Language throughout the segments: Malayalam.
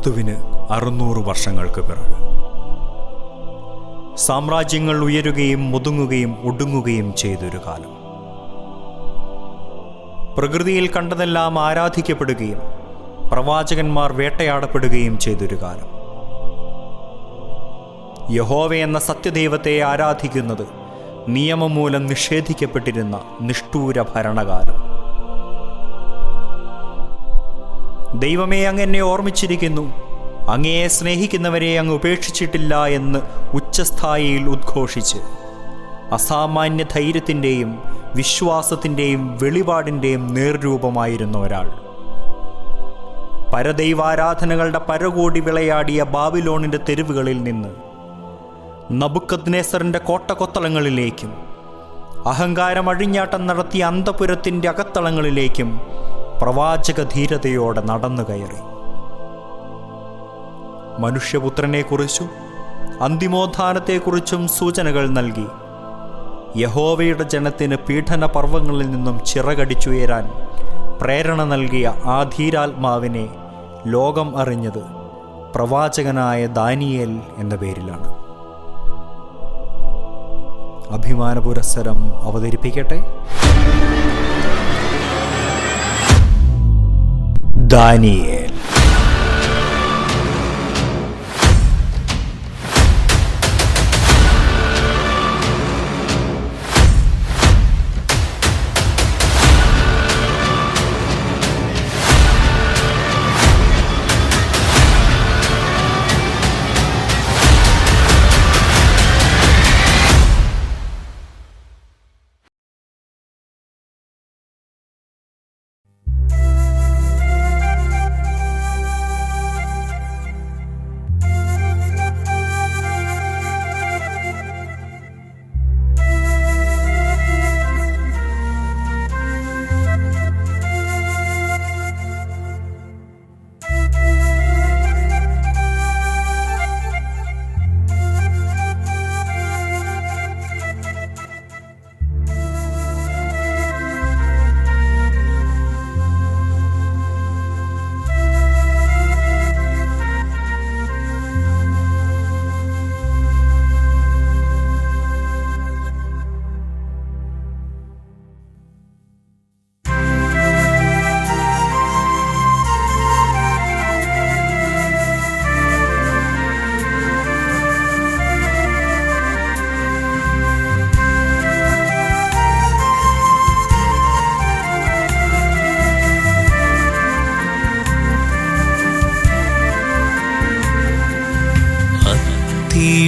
ക്രിസ്തുവിന് 600 വർഷങ്ങൾക്ക് പിറകെ. സാമ്രാജ്യങ്ങൾ ഉയരുകയും ഒതുങ്ങുകയും ഒടുങ്ങുകയും ചെയ്തൊരു കാലം. പ്രകൃതിയിൽ കണ്ടതെല്ലാം ആരാധിക്കപ്പെടുകയും പ്രവാചകന്മാർ വേട്ടയാടപ്പെടുകയും ചെയ്തൊരു കാലം. യഹോവ എന്ന സത്യദൈവത്തെ ആരാധിക്കുന്നത് നിയമം മൂലം നിഷേധിക്കപ്പെട്ടിരുന്ന നിഷ്ഠൂര ഭരണകാലം. ദൈവമേ, അങ്ങ് എന്നെ ഓർമ്മിച്ചിരിക്കുന്നു, അങ്ങയെ സ്നേഹിക്കുന്നവരെ അങ്ങ് ഉപേക്ഷിച്ചിട്ടില്ല എന്ന് ഉച്ചസ്ഥായിയിൽ ഉദ്ഘോഷിച്ച് അസാമാന്യ ധൈര്യത്തിൻ്റെയും വിശ്വാസത്തിൻ്റെയും വെളിപാടിൻ്റെയും നേർരൂപമായിരുന്ന ഒരാൾ. പരദൈവാരാധനകളുടെ പരകോടി വിളയാടിയ ബാബിലോണിൻ്റെ തെരുവുകളിൽ നിന്ന് നബുക്കദ്നേസറിൻ്റെ കോട്ടകൊത്തളങ്ങളിലേക്കും അഹങ്കാരം അഴിഞ്ഞാട്ടം നടത്തിയ അന്തപുരത്തിൻ്റെ അകത്തളങ്ങളിലേക്കും പ്രവാചക ധീരതയോടെ നടന്നു കയറി. മനുഷ്യപുത്രനെക്കുറിച്ചും അന്തിമോത്ഥാനത്തെക്കുറിച്ചും സൂചനകൾ നൽകി യഹോവയുടെ ജനത്തിന് പീഡന പർവ്വങ്ങളിൽ നിന്നും ചിറകടിച്ചുയരാൻ പ്രേരണ നൽകിയ ആ ധീരാത്മാവിനെ ലോകം അറിഞ്ഞത് പ്രവാചകനായ ദാനിയേൽ എന്ന പേരിലാണ്. അഭിമാന പുരസ്സരം അവതരിപ്പിക്കട്ടെ ദാനിയേൽ.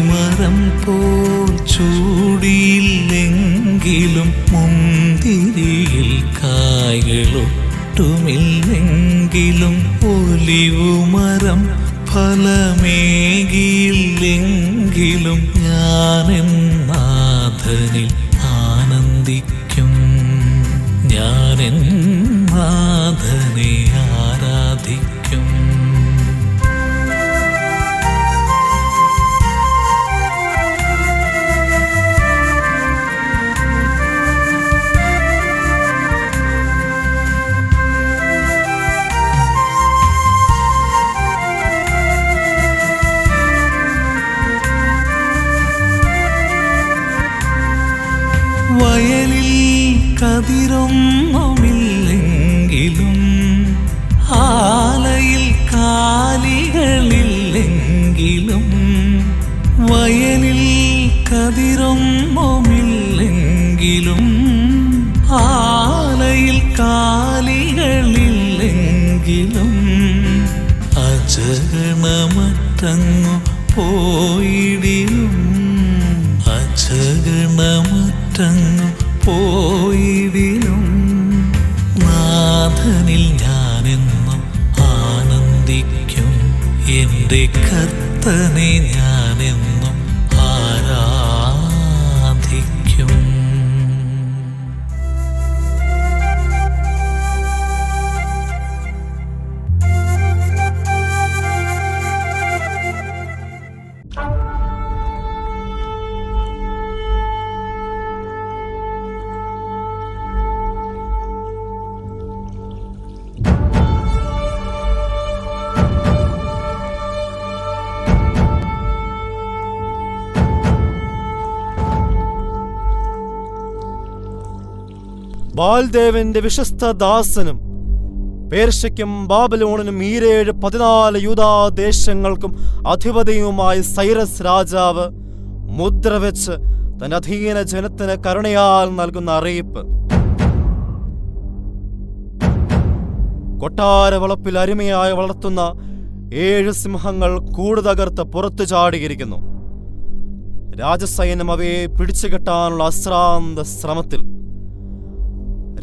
മരം പോൽ ചൂടിയില്ലെങ്കിലും മുന്തിരിയിൽ കായ്കളൊട്ടുമില്ലെങ്കിലും ഒലിവുമരം ഫലമേകിയില്ലെങ്കിലും ഞാനെന്നാഥനിൽ ആനന്ദിക്കും, ഞാനെന്നാഥനെ ആരാധിക്കും. വയലിൽ കതിരൊന്നുമില്ലെങ്കിലും ആലയിൽ കാലികളില്ലെങ്കിലും, വയലിൽ കതിരൊന്നുമില്ലെങ്കിലും ആലയിൽ കാലികളില്ലെങ്കിലും അജഗണമറ്റങ്ങു പോയിടിലും, അജഗണമറ്റങ്ങു പോയിടിലും നാഥനിൽ ഞാനെന്നും ആനന്ദിക്കും, എൻ്റെ കർത്തനെ ഞാനെന്നും ആരാധിക്കും. ബാൽദേവന്റെ വിശ്വസ്ത ദാസനും പേർഷ്യയ്ക്കും ബാബിലോണിനും ഈ 14 യൂദാദേശങ്ങൾക്കും അധിപതിയുമായ സൈറസ് രാജാവ് മുദ്ര വെച്ച് തന്റെ അധീന ജനത്തിന് കരുണയാൽ നൽകുന്ന അറിയിപ്പ്. കൊട്ടാര വളപ്പിൽ അരുമയായി വളർത്തുന്ന 7 സിംഹങ്ങൾ കൂട് തകർത്ത് പുറത്തു ചാടിയിരിക്കുന്നു. രാജസൈന്യം അവയെ പിടിച്ചുകെട്ടാനുള്ള അശ്രാന്ത ശ്രമത്തിൽ.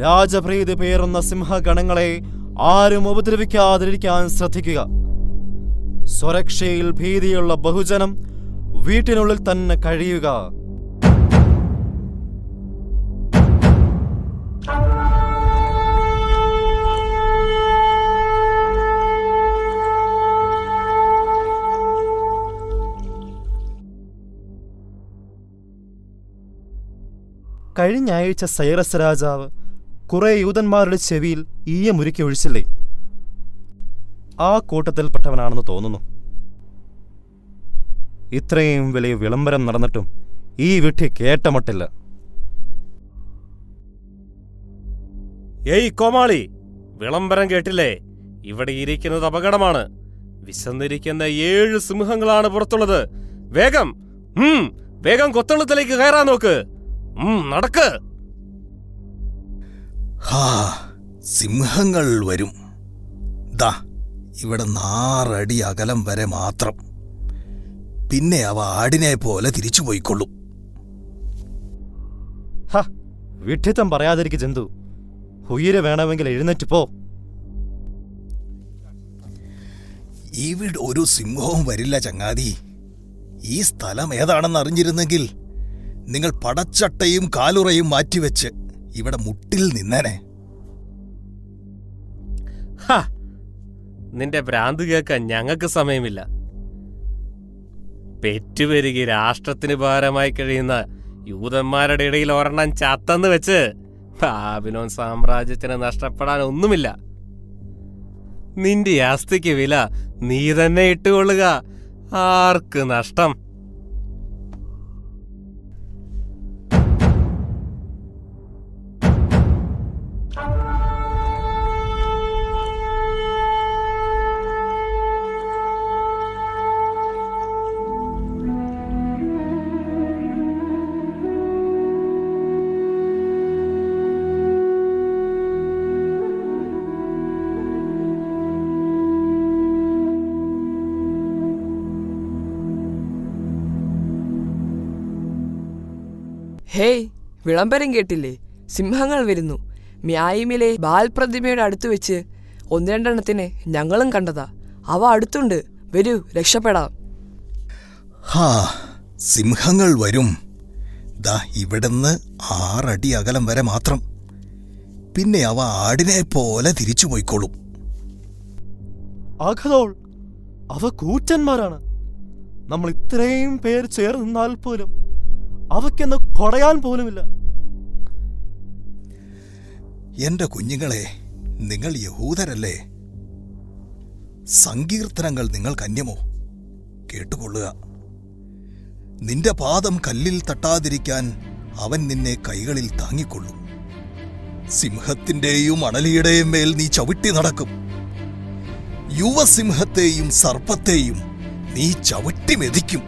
രാജപ്രീതി പേറുന്ന സിംഹഗണങ്ങളെ ആരും ഉപദ്രവിക്കാതിരിക്കാൻ ശ്രദ്ധിക്കുക. സ്വരക്ഷയിൽ ഭീതിയുള്ള ബഹുജനം വീട്ടിനുള്ളിൽ തന്നെ കഴിയുക. കഴിഞ്ഞ ആഴ്ച സൈറസ് രാജാവ് കുറെ യൂതന്മാരുടെ ചെവിയിൽ ഈയമുരുക്കി ഒഴിച്ചില്ലേ? ആ കൂട്ടത്തിൽപ്പെട്ടവനാണെന്ന് തോന്നുന്നു. ഇത്രയും വലിയ വിളംബരം നടന്നിട്ടും ഈ വിട്ടി കേട്ടമട്ടില്ല. ഏയ് കോമാളി, വിളംബരം കേട്ടില്ലേ? ഇവിടെ ഇരിക്കുന്നത് അപകടമാണ്. വിശന്നിരിക്കുന്ന 7 സിംഹങ്ങളാണ് പുറത്തുള്ളത്. വേഗം വേഗം കൊത്തളത്തിലേക്ക് കയറാൻ നോക്ക്. നടക്ക്. സിംഹങ്ങൾ വരും. ദാ ഇവിടെ 6 അടി അകലം വരെ മാത്രം. പിന്നെ അവ ആടിനെ പോലെ തിരിച്ചു പോയിക്കൊള്ളും. വിഡ്ഢിത്തം പറയാതിരിക്കും ജന്തു. ഉയിര് വേണമെങ്കിൽ എഴുന്നേറ്റ് പോ. ഇവിടെ ഒരു സിംഹവും വരില്ല ചങ്ങാതി. ഈ സ്ഥലം ഏതാണെന്ന് അറിഞ്ഞിരുന്നെങ്കിൽ നിങ്ങൾ പടച്ചട്ടയും കാലുറയും മാറ്റിവെച്ച് ഇവിടെ മുട്ടിൽ നിന്നനെ. നിന്റെ ഭ്രാന്ത് കേൾക്കാൻ ഞങ്ങൾക്ക് സമയമില്ല. പെറ്റുപെരുകി രാഷ്ട്രത്തിന് ഭാരമായി കഴിയുന്ന യൂതന്മാരുടെ ഇടയിൽ ഒരെണ്ണം ചത്തെന്ന് വെച്ച് ബാബിലോൺ സാമ്രാജ്യത്തിന് നഷ്ടപ്പെടാൻ ഒന്നുമില്ല. നിന്റെ ആസ്തിക്ക് വില നീ തന്നെ ഇട്ടുകൊള്ളുക. ആർക്ക് നഷ്ടം? ഹേയ്, വിളംബരം കേട്ടില്ലേ? സിംഹങ്ങൾ വരുന്നു. മ്യായിമിലെ ബാൽ പ്രതിമയുടെ അടുത്ത് വെച്ച് 1-2 എണ്ണത്തിനെ ഞങ്ങളും കണ്ടതാ. അവ അടുത്തുണ്ട്. വരൂ, രക്ഷപ്പെടാം. സിംഹങ്ങൾ വരും. ദാ ഇവിടുന്ന് 6 അടി അകലം വരെ മാത്രം. പിന്നെ അവ ആടിനെ പോലെ തിരിച്ചു പോയിക്കോളും. അഖദോൾ, അവ കൂറ്റന്മാരാണ്. നമ്മൾ ഇത്രയും പേർ ചേർന്ന് നിന്നാൽ പോലും അവയ്ക്കെന്ന് കൊടയാൻ പോലുമില്ല. എന്റെ കുഞ്ഞുങ്ങളെ, നിങ്ങൾ യഹൂദരല്ലേ? സങ്കീർത്തനങ്ങൾ നിങ്ങൾക്ക് അന്യമോ? കേട്ടുകൊള്ളുക. നിന്റെ പാദം കല്ലിൽ തട്ടാതിരിക്കാൻ അവൻ നിന്നെ കൈകളിൽ താങ്ങിക്കൊള്ളും. സിംഹത്തിന്റെയും അണലിയുടെയും മേൽ നീ ചവിട്ടി നടക്കും. യുവസിംഹത്തെയും സർപ്പത്തെയും നീ ചവിട്ടി മെതിക്കും.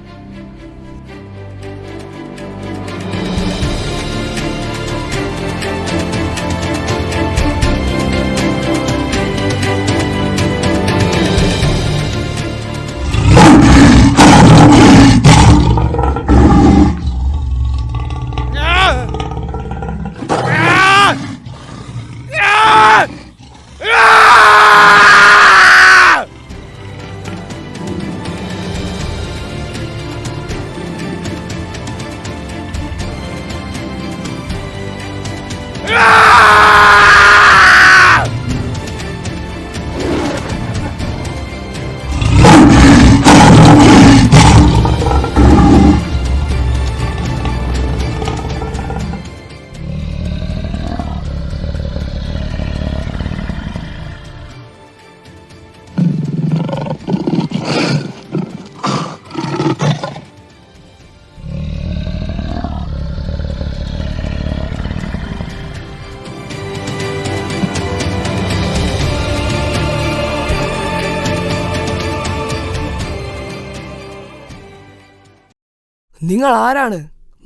നിങ്ങൾ ആരാണ്?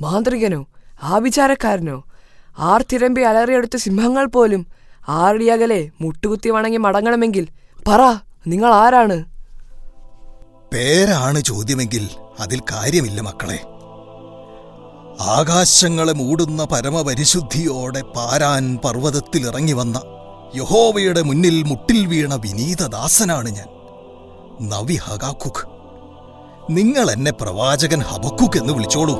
മാന്ത്രികനോ? ആഭിചാരക്കാരനോ? ആർത്തിരമ്പി അലറിയെടുത്ത സിംഹങ്ങൾ പോലും ആറടിയകലെ മുട്ടുകുത്തി വണങ്ങി മടങ്ങണമെങ്കിൽ പറ, നിങ്ങൾ ആരാണ്? പേരാണ് ചോദ്യമെങ്കിൽ അതിൽ കാര്യമില്ല മക്കളെ. ആകാശങ്ങളെ മൂടുന്ന പരമപരിശുദ്ധിയോടെ പാരാൻ പർവ്വതത്തിലിറങ്ങി വന്ന യഹോവയുടെ മുന്നിൽ മുട്ടിൽ വീണ വിനീതദാസനാണ് ഞാൻ, നവി ഹഗാക്കുക്ക്. നിങ്ങൾ എന്നെ പ്രവാചകൻ ഹബക്കുക്ക് എന്ന് വിളിച്ചോളൂ.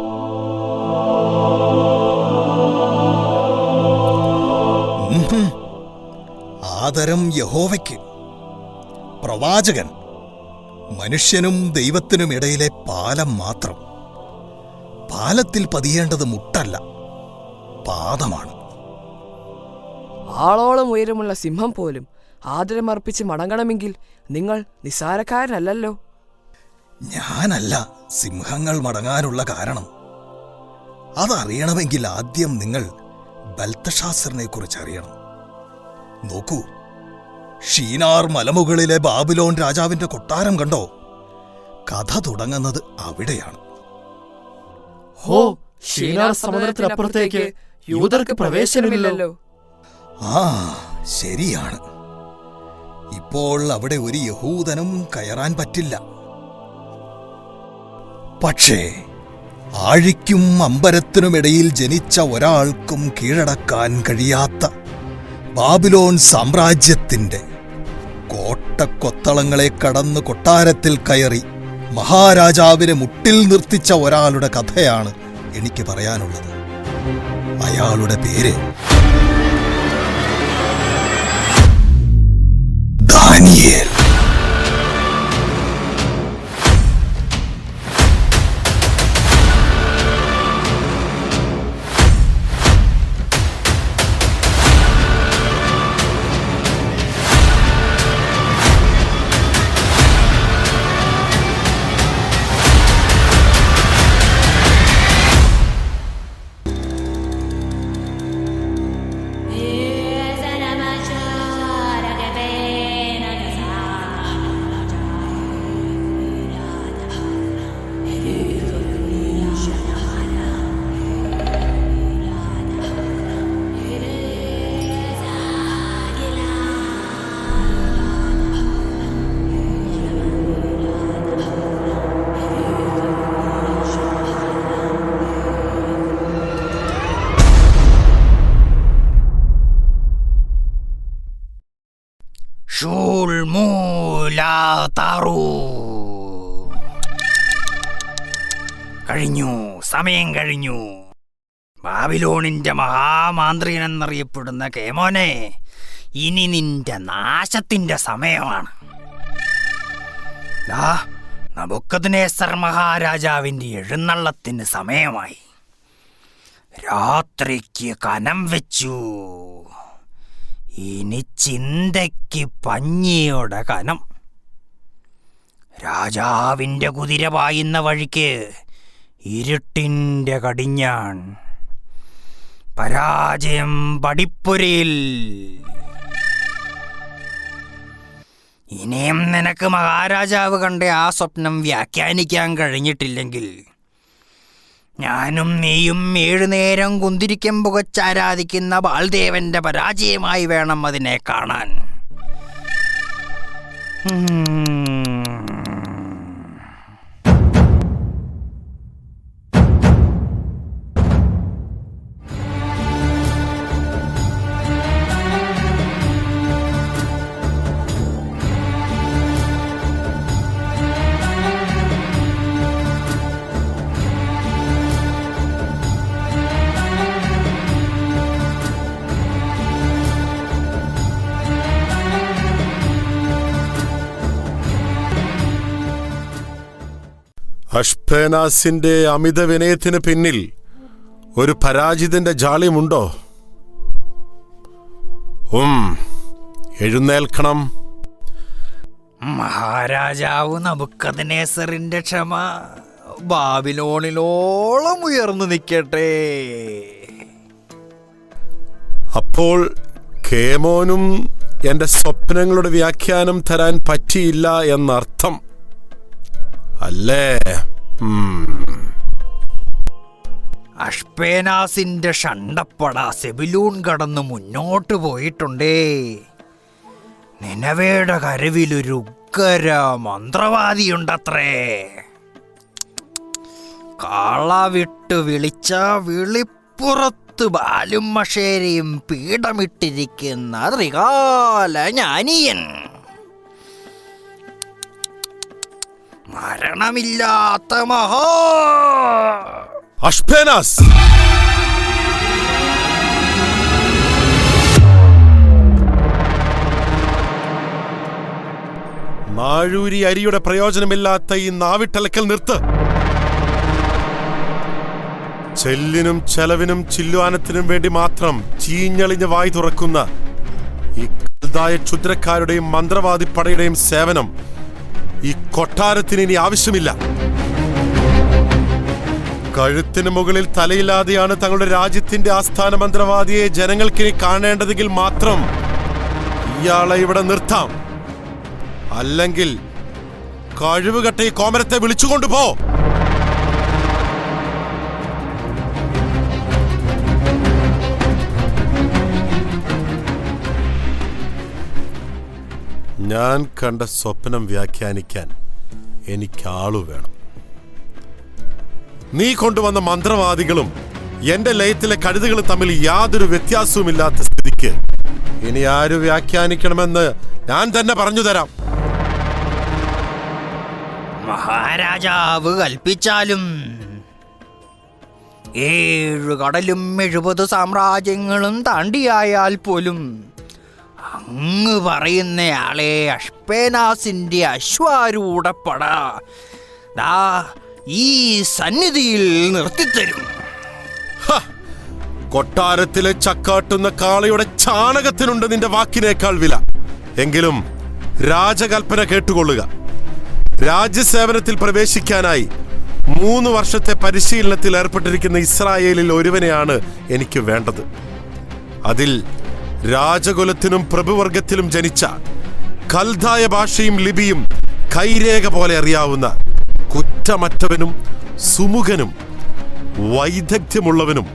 ആദരം യഹോവയ്ക്ക്. പ്രവാചകൻ മനുഷ്യനും ദൈവത്തിനും ഇടയിലെ പാലം മാത്രം. പാലത്തിൽ പതിയേണ്ടത് മുട്ടല്ല, പാദമാണ്. ആളോളം ഉയരമുള്ള സിംഹം പോലും ആദരമർപ്പിച്ച് മടങ്ങണമെങ്കിൽ നിങ്ങൾ നിസ്സാരക്കാരനല്ലല്ലോ. ഞാനല്ല സിംഹങ്ങൾ മടങ്ങാനുള്ള കാരണം. അതറിയണമെങ്കിൽ ആദ്യം നിങ്ങൾ ബൽത്തഷാസറിനെ കുറിച്ച് അറിയണം. നോക്കൂ, ഷീനാർ മലമുകളിലെ ബാബിലോൺ രാജാവിന്റെ കൊട്ടാരം കണ്ടോ? കഥ തുടങ്ങുന്നത് അവിടെയാണ്. ഹോ, ഷീനാർ സമുദ്രത്തിനപ്പുറത്തേക്ക് യൂതർക്ക് പ്രവേശനമില്ലല്ലോ. ആ, ശരിയാണ്. ഇപ്പോൾ അവിടെ ഒരു യഹൂദനും കയറാൻ പറ്റില്ല. പക്ഷേ ആഴിക്കും അമ്പരത്തിനുമിടയിൽ ജനിച്ച ഒരാൾക്കും കീഴടക്കാൻ കഴിയാത്ത ബാബിലോൺ സാമ്രാജ്യത്തിന്റെ കോട്ടക്കൊത്തളങ്ങളെ കടന്ന് കൊട്ടാരത്തിൽ കയറി മഹാരാജാവിനെ മുട്ടിൽ നിർത്തിച്ച ഒരാളുടെ കഥയാണ് എനിക്ക് പറയാനുള്ളത്. അയാളുടെ പേര് ദാനിയേൽ. കഴിഞ്ഞു, സമയം കഴിഞ്ഞു. ബാബിലോണിന്റെ മഹാമാന്ത്രികനെന്നറിയപ്പെടുന്ന കേമോനെ, ഇനി നിന്റെ നാശത്തിന്റെ സമയമാണ്. നബൂഖദ്നേസർ മഹാരാജാവിന്റെ എഴുന്നള്ളത്തിന് സമയമായി. രാത്രിക്ക് കനം വെച്ചു. ഇനി ചിന്തയ്ക്ക് പഞ്ഞിയുടെ കനം. രാജാവിന്റെ കുതിര പായുന്ന വഴിക്ക് ഇരുട്ടിന്റെ കടിഞ്ഞാൺ. പരാജയം പടിപ്പുരയിൽ. ഇനിയും നിനക്ക് മഹാരാജാവ് കണ്ട ആ സ്വപ്നം വ്യാഖ്യാനിക്കാൻ കഴിഞ്ഞിട്ടില്ലെങ്കിൽ ഞാനും നീയും 7 നേരം കുന്തിരിക്കം പുകച്ചാരാധിക്കുന്ന ബാൽദേവന്റെ പരാജയമായി വേണം അതിനെ കാണാൻ. അഷ്പേനാസിന്റെ അമിത വിനയത്തിന് പിന്നിൽ ഒരു പരാജിതന്റെ ജാള്യമുണ്ടോ? എഴുന്നേൽക്കണം. മഹാരാജാവ് നബൂഖദ്നേസറിന്റെ ക്ഷമ ബാബിലോണിലോളം ഉയർന്നു നിൽക്കട്ടെ. അപ്പോൾ കേമോനും എന്റെ സ്വപ്നങ്ങളുടെ വ്യാഖ്യാനം തരാൻ പറ്റിയില്ല എന്നർത്ഥം അല്ലേ? അഷ്പേനാസിന്റെ ഷണ്ടപ്പട സെബിലൂൺ കടന്ന് മുന്നോട്ട് പോയിട്ടുണ്ടേ. നിനവേയുടെ കരവിലൊരു ഉഗ്ര മന്ത്രവാദിയുണ്ടത്രേ. കാള വിട്ട് വിളിച്ച വിളിപ്പുറത്ത് ബാലും മഷേരിയും പീഠമിട്ടിരിക്കുന്ന ത്രികാല ജ്ഞാനിയൻ, മരണമില്ലാത്ത മഹാ അഷ്പേനാസ്! നാഴൂരി അരിയുടെ പ്രയോജനമില്ലാത്ത ഈ നാവിട്ടലക്കൽ നിർത്ത്. ചെല്ലിനും ചെലവിനും ചില്ലുവാനത്തിനും വേണ്ടി മാത്രം ചീഞ്ഞളിഞ്ഞ് വായി തുറക്കുന്ന ഈ കൽദായ ക്ഷുദ്രക്കാരുടെയും മന്ത്രവാദി പടയുടെയും സേവനം ഈ കൊട്ടാരത്തിന് ഇനി ആവശ്യമില്ല. കഴുത്തിന് മുകളിൽ തലയില്ലാതെയാണ് തങ്ങളുടെ രാജ്യത്തിന്റെ ആസ്ഥാന മന്ത്രവാദിയെ ജനങ്ങൾക്കിനി കാണേണ്ടതെങ്കിൽ മാത്രം ഇയാളെ ഇവിടെ നിർത്താം. അല്ലെങ്കിൽ കഴിവുകെട്ട ഈ കോമരത്തെ വിളിച്ചുകൊണ്ടുപോ. ഞാൻ കണ്ട സ്വപ്നം വ്യാഖ്യാനിക്കാൻ എനിക്കാളു വേണം. നീ കൊണ്ടുവന്ന മന്ത്രവാദികളും എന്റെ ലയത്തിലെ കഴുതുകളും തമ്മിൽ യാതൊരു വ്യത്യാസവുമില്ലാത്ത സ്ഥിതിക്ക് ഇനി ആര് വ്യാഖ്യാനിക്കണമെന്ന് ഞാൻ തന്നെ പറഞ്ഞു തരാം. മഹാരാജാവ് കൽപ്പിച്ചാലും 7 കടലും 70 സാമ്രാജ്യങ്ങളും താണ്ടിയായാൽ പോലും അങ്ങ് പറയുന്നയാളെ അഷ്പേനാസിന്റെ അശ്വാരൂഢപ്പട ദാ ഈ സന്നിധിയിൽ നിർത്തിത്തരും. കൊട്ടാരത്തിലെ ചക്കാട്ടുന്ന കാളയുടെ ചാണകത്തിനുണ്ട് നിന്റെ വാക്കിനേക്കാൾ വില. എങ്കിലും രാജകൽപ്പന കേട്ടുകൊള്ളുക. രാജ്യസേവനത്തിൽ പ്രവേശിക്കാനായി 3 വർഷത്തെ പരിശീലനത്തിൽ ഏർപ്പെട്ടിരിക്കുന്ന ഇസ്രായേലിൽ ഒരുവനെയാണ് എനിക്ക് വേണ്ടത്. അതിൽ രാജകുലത്തിനും പ്രഭുവർഗത്തിലും ജനിച്ച, കൽദായ ഭാഷയും ലിപിയും കൈരേഖ പോലെ അറിയാവുന്ന, കുറ്റമറ്റവനും സുമുഖനും വൈദഗ്ധ്യമുള്ളവനും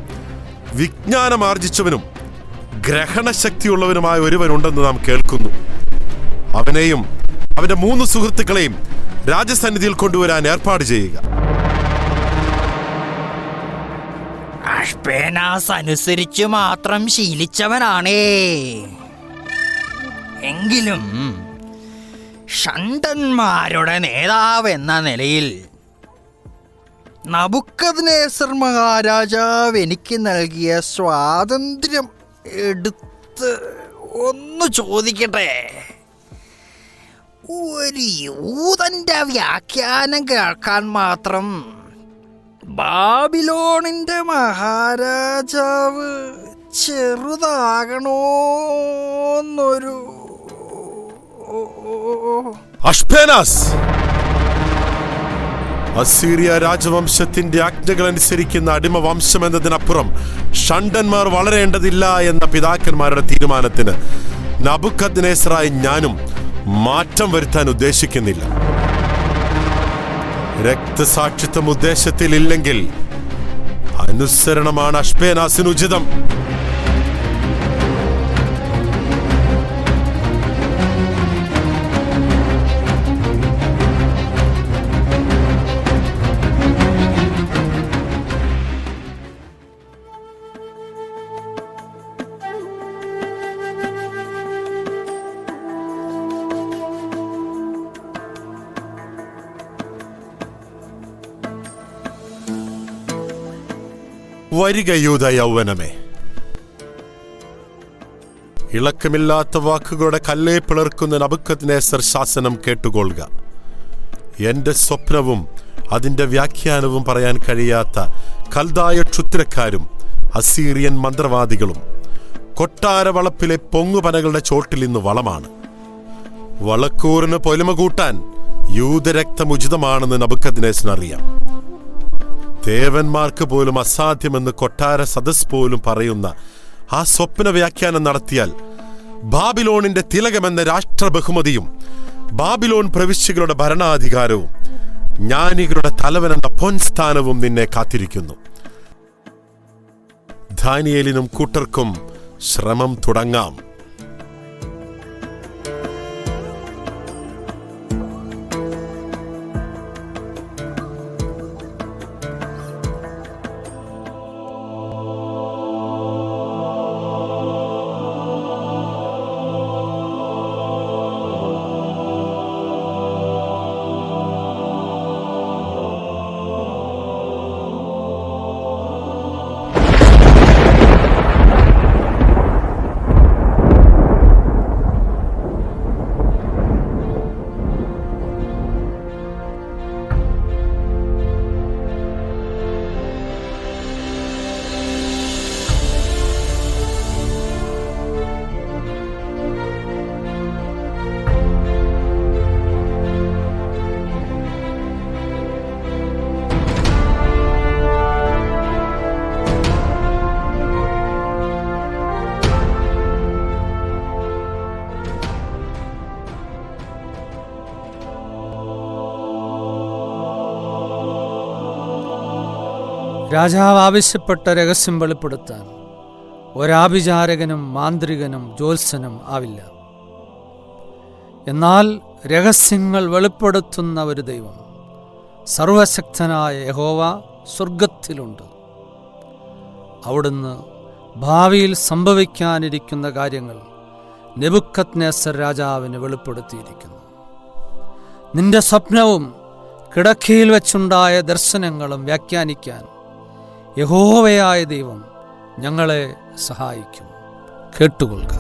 വിജ്ഞാനമാർജിച്ചവനും ഗ്രഹണശക്തിയുള്ളവനുമായ ഒരുവനുണ്ടെന്ന് നാം കേൾക്കുന്നു. അവനെയും അവന്റെ 3 സുഹൃത്തുക്കളെയും രാജസന്നിധിയിൽ കൊണ്ടുവരാൻ ഏർപ്പാട് ചെയ്യുക. അഷ്പേനാസ് അനുസരിച്ച് മാത്രം ശീലിച്ചവനാണേ. എങ്കിലും ഷണ്ടന്മാരുടെ നേതാവ് എന്ന നിലയിൽ നബുക്കദ്നേസർ മഹാരാജാവ് എനിക്ക് നൽകിയ സ്വാതന്ത്ര്യം എടുത്ത് ഒന്ന് ചോദിക്കട്ടെ. ഒരു യൂതന്റെ വ്യാഖ്യാനം കേൾക്കാൻ മാത്രം ബാബിലോണിന്റെ മഹാരാജാവ് ചെറുതാകണോന്നൊരു അഷ്പേനാസ്! അസീറിയ രാജവംശത്തിന്റെ ആജ്ഞകൾ അനുസരിക്കുന്ന അടിമ വംശം എന്നതിനപ്പുറം ഷണ്ടന്മാർ വളരേണ്ടതില്ല എന്ന പിതാക്കന്മാരുടെ തീരുമാനത്തിന് നബുക്കദ്നേസറായ ഞാനും മാറ്റം വരുത്താൻ ഉദ്ദേശിക്കുന്നില്ല. രക്തസാക്ഷിത്വം ഉദ്ദേശത്തിലില്ലെങ്കിൽ അനുസരണമാണ് അഷ്പേനാസിന് ഉചിതം. വരിക യൂദ യൗവനമേ, ഇളക്കമില്ലാത്ത വാക്കുകളുടെ കല്ലേ പിളർക്കുന്ന നബുക്കദ്നേസർ ശാസനം കേട്ടുകൊള്ളുക. എന്റെ സ്വപ്നവും അതിന്റെ വ്യാഖ്യാനവും പറയാൻ കഴിയാത്ത കൽദായ ക്ഷുദ്രക്കാരും അസീറിയൻ മന്ത്രവാദികളും കൊട്ടാര വളപ്പിലെ പൊങ്ങുപനകളുടെ ചോട്ടിൽ ഇന്ന് വളമാണ്. വളക്കൂറിന് പൊലിമ കൂട്ടാൻ യൂദരക്തം ഉചിതമാണെന്ന് നബുക്കദ്നേസറിനറിയാം. ദേവന്മാർക്ക് പോലും അസാധ്യമെന്ന് കൊട്ടാര സദസ് പോലും പറയുന്ന ആ സ്വപ്ന വ്യാഖ്യാനം നടത്തിയാൽ ബാബിലോണിന്റെ തിലകമെന്ന രാഷ്ട്ര ബഹുമതിയും ബാബിലോൺ പ്രവിശ്യകളുടെ ഭരണാധികാരവും ജ്ഞാനികളുടെ തലവനെന്ന പൊൻസ്ഥാനവും നിന്നെ കാത്തിരിക്കുന്നു. ദാനിയേലിനും കൂട്ടർക്കും ശ്രമം തുടങ്ങാം. രാജാവ് ആവശ്യപ്പെട്ട രഹസ്യം വെളിപ്പെടുത്താൻ ഒരാഭിചാരകനും മാന്ത്രികനും ജ്യോത്സ്യനും ആവില്ല. എന്നാൽ രഹസ്യങ്ങൾ വെളിപ്പെടുത്തുന്ന ഒരു ദൈവം, സർവശക്തനായ യഹോവ സ്വർഗത്തിലുണ്ട്. അവിടുന്ന് ഭാവിയിൽ സംഭവിക്കാനിരിക്കുന്ന കാര്യങ്ങൾ നെബൂഖദ്നേസർ രാജാവിന് വെളിപ്പെടുത്തിയിരിക്കുന്നു. നിന്റെ സ്വപ്നവും കിടക്കയിൽ വെച്ചുണ്ടായ ദർശനങ്ങളും വ്യാഖ്യാനിക്കാൻ യഹോവയായ ദൈവം ഞങ്ങളെ സഹായിക്കും. കേട്ടുകൊള്ളുക.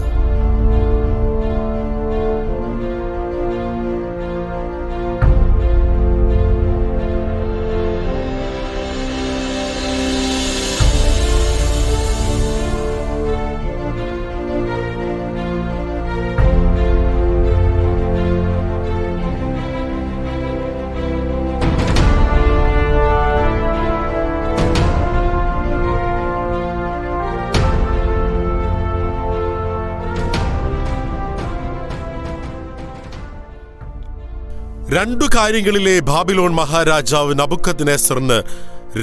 രണ്ടു കാര്യങ്ങളിലെ ബാബിലോൺ മഹാരാജാവ് നബൂഖദ്നേസറിന്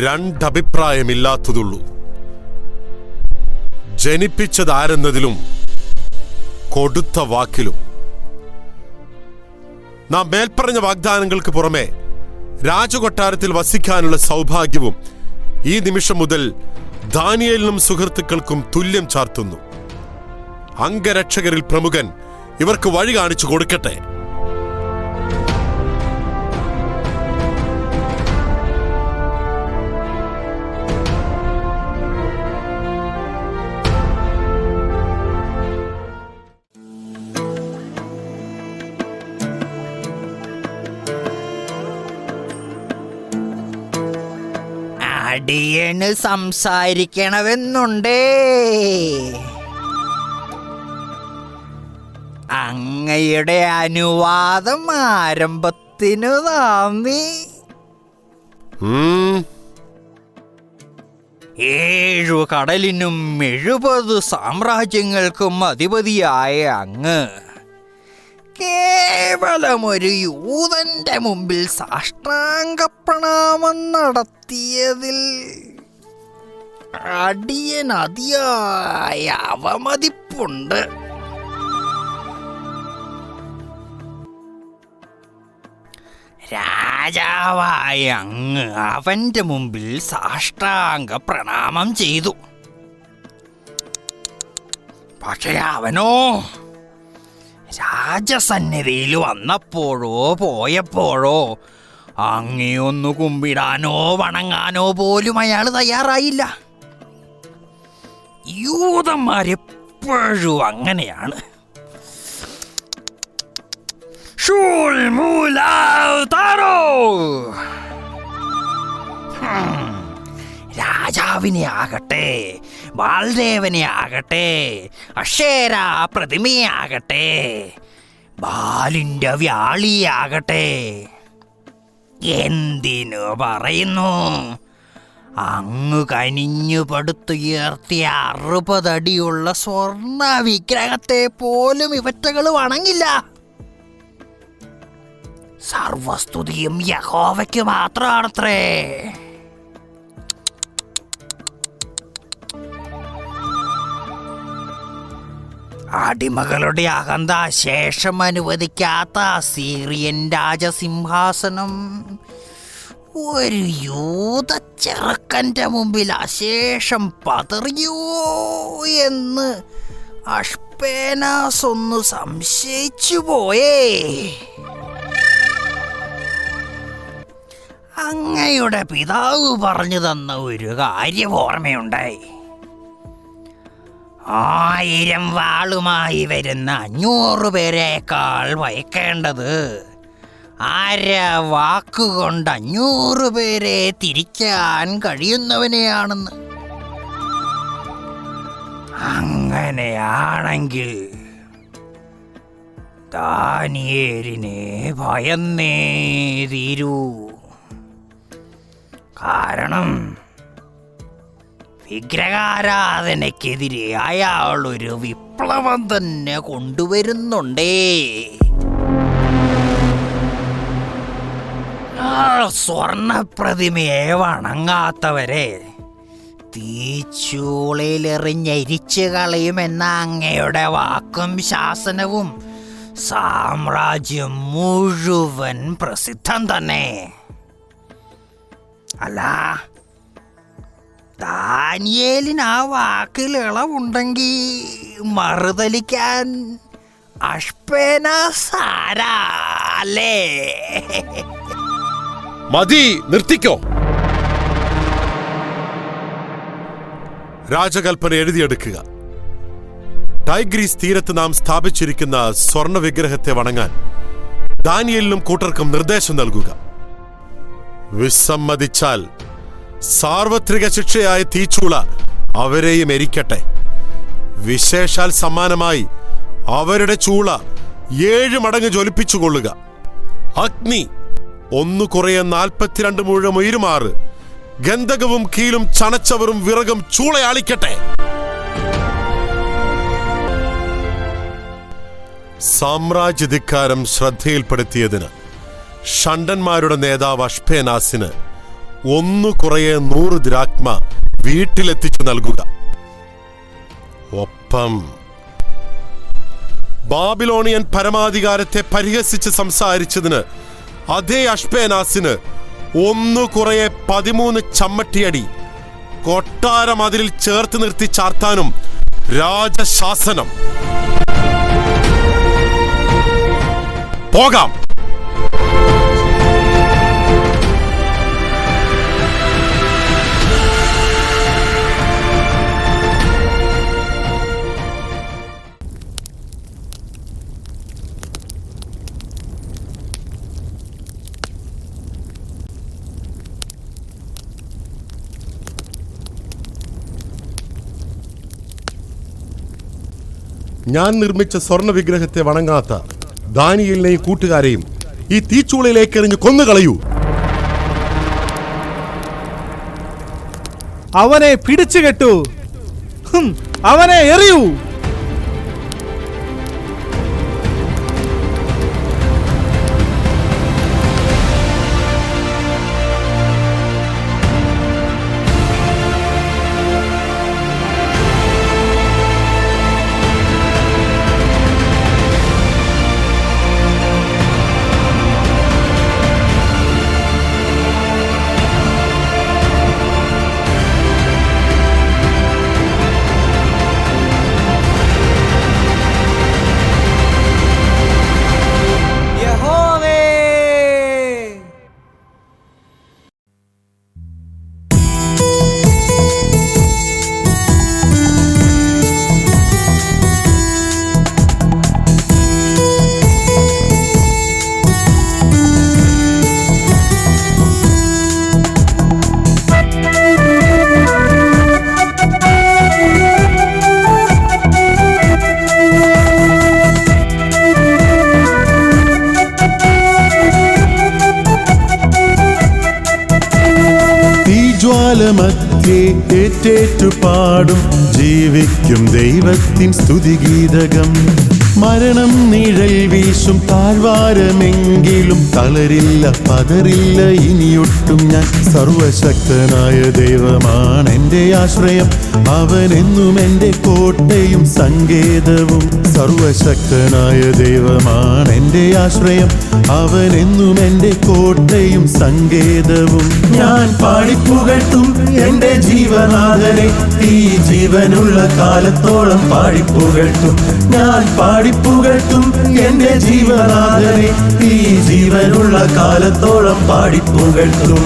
രണ്ടഭിപ്രായമില്ലാത്തതുള്ളൂ. ജനിപ്പിച്ചതാരെന്നതിലും കൊടുത്ത വാക്കിലും. നാം മേൽപ്പറഞ്ഞ വാഗ്ദാനങ്ങൾക്ക് പുറമെ രാജകൊട്ടാരത്തിൽ വസിക്കാനുള്ള സൗഭാഗ്യവും ഈ നിമിഷം മുതൽ ദാനിയേലിനും സുഹൃത്തുക്കൾക്കും തുല്യം ചാർത്തുന്നു. അംഗരക്ഷകരിൽ പ്രമുഖൻ ഇവർക്ക് വഴി കാണിച്ചു കൊടുക്കട്ടെ. അടിയന് സംസാരിക്കണമെന്നുണ്ടേ. അങ്ങയുടെ അനുവാദം ആരംഭത്തിനു താന്നി. 7 കടലിനും 70 സാമ്രാജ്യങ്ങൾക്കും അധിപതിയായ അങ്ങ് കേവലമൊരു യൂതന്റെ മുമ്പിൽ സാഷ്ടാംഗ പ്രണാമം നടത്തിയതിൽ അടിയൻ അതിയായ അവമതിപ്പുണ്ട്. രാജാവായ അങ്ങ് അവന്റെ മുമ്പിൽ സാഷ്ടാംഗ പ്രണാമം ചെയ്തു. പക്ഷേ അവനോ രാജസന്നിധിയിൽ വന്നപ്പോഴോ പോയപ്പോഴോ അങ്ങയൊന്നു കുമ്പിടാനോ വണങ്ങാനോ പോലും അയാൾ തയ്യാറായില്ല. യൂതന്മാരെപ്പോഴും അങ്ങനെയാണ്. രാജാവിനെ ആകട്ടെ, ബാൽദേവനെ ആകട്ടെ, അക്ഷേര പ്രതിമയാകട്ടെ, ബാലിന്റെ വ്യാളിയാകട്ടെ, എന്തിനു പറയുന്നു, അങ്ങ് കനിഞ്ഞു പടുത്തുയർത്തിയ 60 അടിയുള്ള സ്വർണ്ണ വിഗ്രഹത്തെ പോലും ഇവറ്റകൾ വണങ്ങില്ല. സർവസ്തുതിയും യഹോവയ്ക്ക് മാത്രമാണത്രേ. അടിമകളുടെ അഹന്ത ശേഷം അനുവദിക്കാത്ത അസീറിയൻ രാജസിംഹാസനം ഒരു യൂത ചെറുക്കൻ്റെ മുമ്പിൽ അശേഷം പതറിയോ എന്ന് അഷ്പേനാസ് ഒന്ന് സംശയിച്ചു പോയേ. അങ്ങയുടെ പിതാവ് പറഞ്ഞു തന്ന ഒരു കാര്യം ഓർമ്മയുണ്ടായി. 1000 വാളുമായി വരുന്ന 500 പേരേക്കാൾ വയ്ക്കേണ്ടത് വാക്കുകൊണ്ട് 500 പേരെ തിരിക്കാൻ കഴിയുന്നവനെയാണെന്ന്. അങ്ങനെയാണെങ്കിൽ ദാനിയേലിനെ ഭയന്നേ തീരൂ. കാരണം വിഗ്രഹാരാധനയ്ക്കെതിരെ അയാൾ ഒരു വിപ്ലവം തന്നെ കൊണ്ടുവരുന്നുണ്ടേ. ആ സ്വർണപ്രതിമയെ വണങ്ങാത്തവരെ തീച്ചൂളയിലെറിഞ്ഞരിച്ചു കളയുമെന്ന അങ്ങയുടെ വാക്കും ശാസനവും സാമ്രാജ്യം മുഴുവൻ പ്രസിദ്ധം തന്നെ. അല്ല, ദാനിയേലിന് ആ വാക്കിൽ ഇളവുണ്ടെങ്കിൽ മറുതലിക്കാൻ അഷ്പേനാസ് ആരാ അല്ലേ? മതി, നിർത്തിക്കോ. രാജകൽപ്പന എഴുതിയെടുക്കുക. ടൈഗ്രീസ് തീരത്ത് നാം സ്ഥാപിച്ചിരിക്കുന്ന സ്വർണ്ണ വിഗ്രഹത്തെ വണങ്ങാൻ ദാനിയേലിനും കൂട്ടർക്കും നിർദ്ദേശം നൽകുക. വിസമ്മതിച്ചാൽ സാർവത്രിക ശിക്ഷയായ തീച്ചൂള അവരെയും എരിക്കട്ടെ. വിശേഷാൽ സമ്മാനമായി അവരുടെ ചൂള 7 മടങ്ങ് ജ്വലിപ്പിച്ചുകൊള്ളുക. അഗ്നി 1 കുറയെ 42 മുഴം ഉയരുമാറ് ഗന്ധകവും കീലും ചണച്ചവറും വിറകും ചൂളയാളിക്കട്ടെ. സാമ്രാജ്യധികാരം ശ്രദ്ധയിൽപ്പെടുത്തിയതിന് ഷണ്ടന്മാരുടെ നേതാവ് അഷ്പേനാസിന് 1 കുറയെ 100 ദ്രാക്മ വീട്ടിലെത്തിച്ചു നൽകുക. ഒപ്പം ബാബിലോണിയൻ പരമാധികാരത്തെ പരിഹസിച്ച് സംസാരിച്ചതിന് അതേ അഷ്പേനാസിന് 1 കുറയെ 13 ചമ്മട്ടിയടി കൊട്ടാരം അതിൽ ചേർത്ത് നിർത്തി ചാർത്താനും രാജശാസനം. പോകാം. ഞാൻ നിർമ്മിച്ച സ്വർണ്ണ വിഗ്രഹത്തെ വണങ്ങാത്ത ദാനിയേലിനെയും കൂട്ടുകാരെയും ഈ തീച്ചൂളയിലേക്ക് എറിഞ്ഞ് കൊന്നുകളയൂ. അവനെ പിടിച്ചു കെട്ടു, അവനെ എറിയൂ. ജ്വാലമധ്യേ ഏറ്റേറ്റു പാടും ജീവിക്കും ദൈവത്തിൻ സ്തുതിഗീതകം. മരണം നിഴൽ വീശും താഴ്വാരമെങ്കിലും തളരില്ല പതറില്ല ഇനിയൊട്ടും ഞാൻ. സർവശക്തനായ ദൈവമാണ് എൻ്റെ ആശ്രയം, അവനെന്നും എൻ്റെ കോട്ടയും സങ്കേതവും. സർവശക്തനായ ദൈവമാണ് എൻ്റെ ആശ്രയം, അവനെന്നും എൻ്റെ കോട്ടയും സങ്കേതവും. ഞാൻ പാടിപ്പുകഴ്ത്തും എൻ്റെ ജീവനാഥനെ, ഈ ജീവനുള്ള കാലത്തോളം പാടിപ്പുകഴ്ത്തും. ഞാൻ പാടിപ്പുകഴ്ത്തും എൻ്റെ ജീവനാഥനെ, ഈ ജീവനുള്ള കാലത്തോളം പാടിപ്പുകഴ്ത്തും.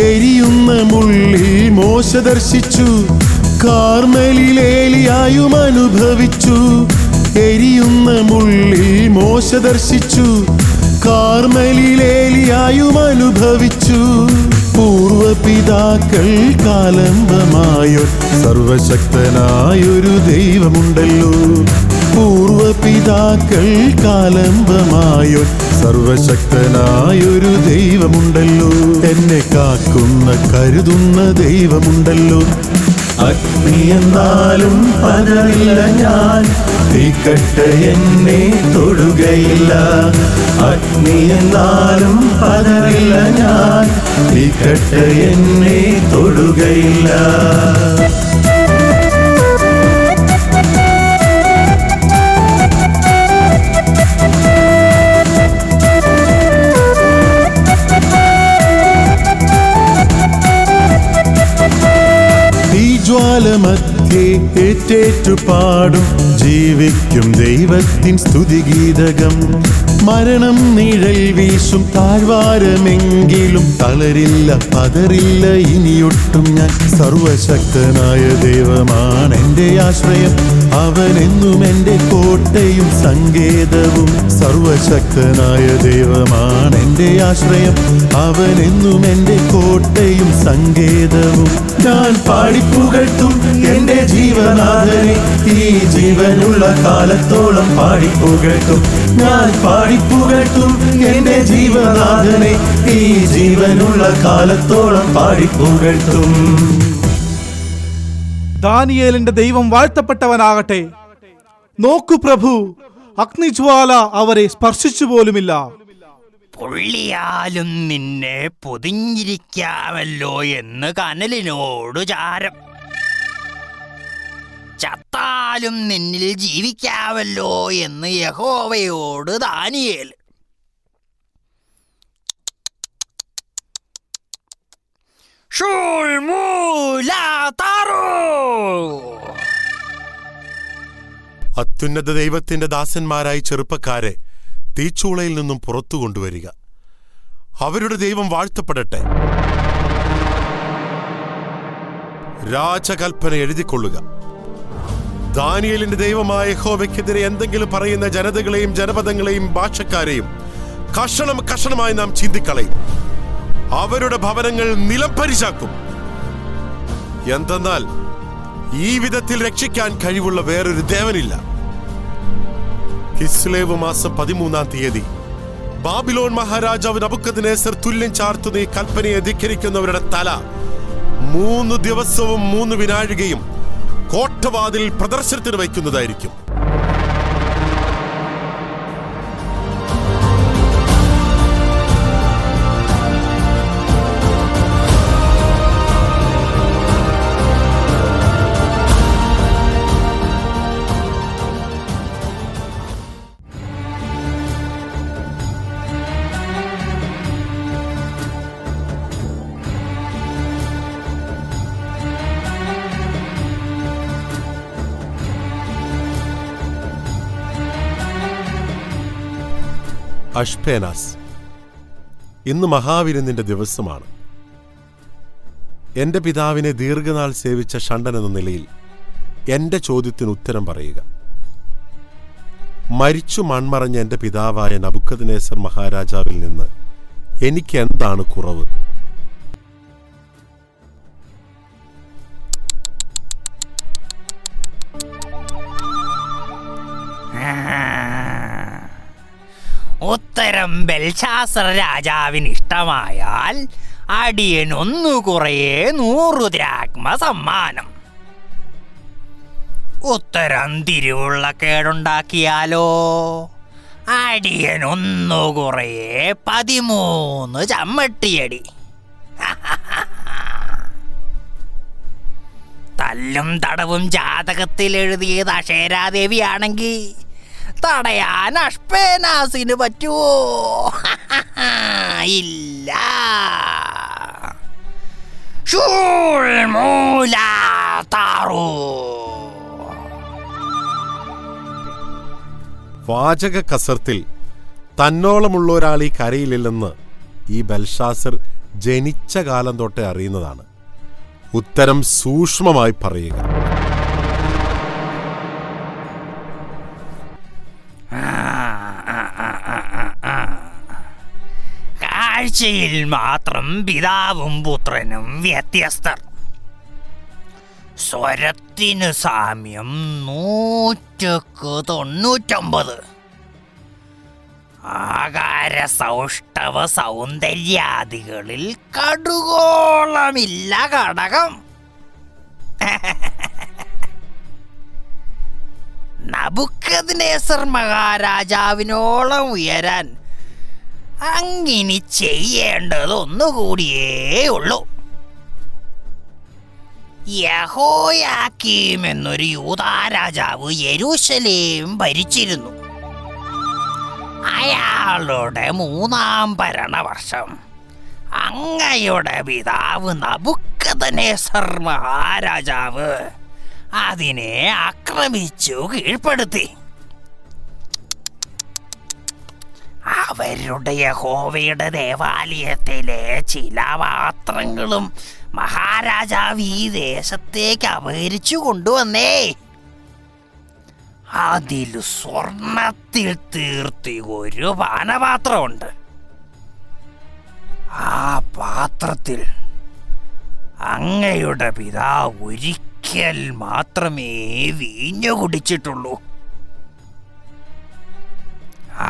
എരിയുന്ന മുള്ളിൽ മോശ ദർശിച്ചു, കാർമലിൽ ഏലിയായും അനുഭവിച്ചു. എരിയുന്ന മുള്ളിൽ മോശ ദർശിച്ചു, കാർമലിൽ ഏലിയായും അനുഭവിച്ചു. പൂർവപിതാക്കൾ കാലംബമായൊരു സർവശക്തനായൊരു ദൈവമുണ്ടല്ലോ. പൂർവപിതാക്കൾ കാലംബമായൊരു സർവശക്തനായൊരു ദൈവമുണ്ടല്ലോ. എന്നെ കാക്കുന്ന കരുതുന്ന ദൈവമുണ്ടല്ലോ. അഗ്നി എന്നാലും പതറില്ല ഞാൻ, തീക്കട്ട എന്നെ തൊടുകയില്ല. അഗ്നി എന്നാലും പതറില്ല ഞാൻ, തീക്കട്ട എന്നെ തൊടുകയില്ല. ജ്വാലമധ്യേ ഏറ്റേറ്റു പാടും, ജീവിക്കും ദൈവത്തിൻ സ്തുതിഗീതകം. മരണം നിഴൽ വീശും താഴ്വാരമെങ്കിലും തളരില്ല പതറില്ല ഇനിയൊട്ടും ഞാൻ. സർവശക്തനായ ദൈവമാണ് എൻ്റെ ആശ്രയം, അവനെന്നും എൻ്റെ കോട്ടയും സങ്കേതവും. സർവശക്തനായ ദൈവമാണ് എൻ്റെ ആശ്രയം, അവനെന്നും എൻ്റെ കോട്ടയും സങ്കേതവും. ഞാൻ പാടിപ്പുകഴ്ത്തും എൻ്റെ ജീവനാഥനെ, ഈ ജീവനുള്ള കാലത്തോളം പാടിപ്പുകഴ്ത്തും. ഞാൻ പാടിപ്പുകഴ്ത്തും എൻ്റെ ജീവനാഥനെ, ഈ ജീവനുള്ള കാലത്തോളം പാടിപ്പുകഴ്ത്തും. ദാനിയേലിന്റെ ദൈവം വാഴ്ത്തപ്പെട്ടവനാകട്ടെ. നോക്കൂ പ്രഭു, അഗ്നിജ്വാല അവരെ സ്പർശിച്ചു പോലുമില്ല. പൊള്ളിയാലും നിന്നെ പൊതിഞ്ഞിരിക്കാമല്ലോ എന്ന് കനലിനോട് ചാരം. ചത്താലും നിന്നിൽ ജീവിക്കാമല്ലോ എന്ന് യഹോവയോട് ദാനിയേൽ. അത്യുന്നത ദൈവത്തിന്റെ ദാസന്മാരായ ചെറുപ്പക്കാരെ തീച്ചൂളയിൽ നിന്നും പുറത്തു കൊണ്ടുവരിക. അവരുടെ ദൈവം വാഴ്ത്തപ്പെടട്ടെ. രാജകൽപ്പന എഴുതിക്കൊള്ളുക. ദാനിയേലിന്റെ ദൈവമായ യഹോവയ്ക്കെതിരെ എന്തെങ്കിലും പറയുന്ന ജനതകളെയും ജനപദങ്ങളെയും ഭാഷക്കാരെയും കഷണം കഷണമായി നാം ചിന്തിക്കളയും. അവരുടെ ഭവനങ്ങൾ നിലംപരിശാക്കും. എന്തെന്നാൽ ഈ വിധത്തിൽ രക്ഷിക്കാൻ കഴിവുള്ള വേറൊരു ദേവനില്ല. കിസ്ലേവ് മാസം 13-ാം തീയതി ബാബിലോൺ മഹാരാജാവ് നബൂഖദ്നേസർ തുല്യം ചാർത്തുന്ന ഈ കൽപ്പനയെ ധിക്കരിക്കുന്നവരുടെ തല 3 ദിവസവും 3 വിനാഴികയും കോട്ടവാതിൽ പ്രദർശനത്തിന് വയ്ക്കുന്നതായിരിക്കും. അഷ്പേനാസ്, ഇന്ന് മഹാവിരുന്നിന്റെ ദിവസമാണ്. എൻ്റെ പിതാവിനെ ദീർഘനാൾ സേവിച്ച ഷണ്ഡൻ എന്ന നിലയിൽ എൻ്റെ ചോദ്യത്തിന് ഉത്തരം പറയുക. മരിച്ചു മൺമറഞ്ഞ എൻ്റെ പിതാവായ നബുക്കദ്നേസർ മഹാരാജാവിൽ നിന്ന് എനിക്ക് എന്താണ് കുറവ്? ഉത്തരം ബെൽഷാസർ രാജാവിന് ഇഷ്ടമായാൽ അടിയൻ ഒന്നു കുറയെ 100 ദ്രാഗ്മ സമ്മാനം. ഉത്തരം തിരുവുള്ളക്കേടുണ്ടാക്കിയാലോ അടിയൻ ഒന്നു കുറയെ 13 ചമ്മട്ടിയടി. തല്ലും തടവും ജാതകത്തിൽ എഴുതിയത് അക്ഷേരാദേവിയാണെങ്കിൽ തടയാൻ അഷ്പേനാസിന് പറ്റുമോ? ഇല്ല. വാചക കസർത്തിൽ തന്നോളമുള്ള ഒരാൾ ഈ കരയിലില്ലെന്ന് ഈ ബെൽഷാസർ ജനിച്ച കാലം തൊട്ടേ അറിയുന്നതാണ്. ഉത്തരം സൂക്ഷ്മമായി പറയുക. കാഴ്ചയിൽ മാത്രം പിതാവും പുത്രനും വ്യത്യസ്തർ. സ്വരത്തിന് സാമ്യം 199. ആകാര സൗഷ്ഠവ സൗന്ദര്യാദികളിൽ കടുകോളമില്ല ഘടകം. നബുക്കദ്നേസർ മഹാരാജാവിനോളം ഉയരാൻ അങ്ങനെ ചെയ്യേണ്ടതൊന്നുകൂടിയേ ഉള്ളൂ. യഹോയാക്കീം എന്നൊരു യൂദാരാജാവ് യെരൂശലേം ഭരിച്ചിരുന്നു. അയാളുടെ 3-ാം ഭരണവർഷം അങ്ങയുടെ പിതാവ് നബുക്കദ്നേസർ മഹാരാജാവ് അതിനെ ആക്രമിച്ചു കീഴ്പ്പെടുത്തി. അവരുടെ യഹോവയുടെ ദേവാലയത്തിലെ ചില പാത്രങ്ങളും മഹാരാജാവ് ഈ ദേശത്തേക്ക് അപഹരിച്ചു കൊണ്ടുവന്നേ. അതിൽ സ്വർണത്തിൽ തീർത്തി ഒരു പാനപാത്രമുണ്ട്. ആ പാത്രത്തിൽ അങ്ങയുടെ പിതാവ് ഒരിക്കൽ മാത്രമേ വീഞ്ഞു കുടിച്ചിട്ടുള്ളൂ.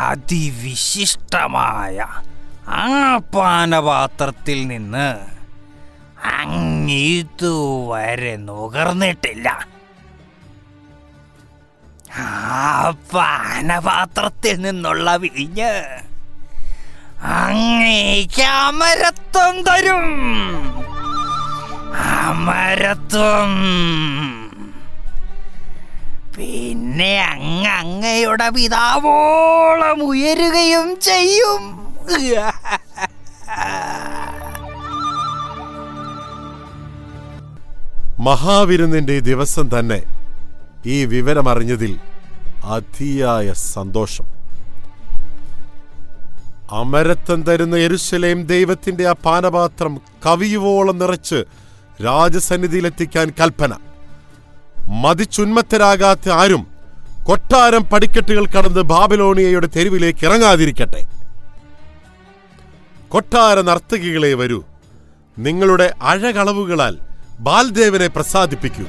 അതിവിശിഷ്ടമായ ആ പാനപാത്രത്തിൽ നിന്ന് അങ്ങിതുവരെ നുകർന്നിട്ടില്ല. ആ പാനപാത്രത്തിൽ നിന്നുള്ള വീഞ്ഞ് അങ്ങേക്ക് അമരത്വം തരും. അമരത്വം. പിന്നെ അങ്ങയുടെ പിതാവോളം ഉയരുകയും ചെയ്യും. മഹാവിരുന്നിന്റെ ദിവസം തന്നെ ഈ വിവരമറിഞ്ഞതിൽ അതിയായ സന്തോഷം. അമരത്വം തരുന്ന യെരൂശലേം ദൈവത്തിന്റെ ആ പാനപാത്രം കവിയുവോളം നിറച്ച് രാജസന്നിധിയിലെത്തിക്കാൻ കൽപ്പന. മതിച്ചുന്മത്തരാകാത്ത ആരും കൊട്ടാരം പടിക്കെട്ടുകൾ കടന്ന് ബാബിലോണിയയുടെ തെരുവിലേക്ക് ഇറങ്ങാതിരിക്കട്ടെ. കൊട്ടാര നർത്തകികളെ വരൂ, നിങ്ങളുടെ അഴകളവുകളാൽ ബാൽദേവനെ പ്രസാദിപ്പിക്കൂ.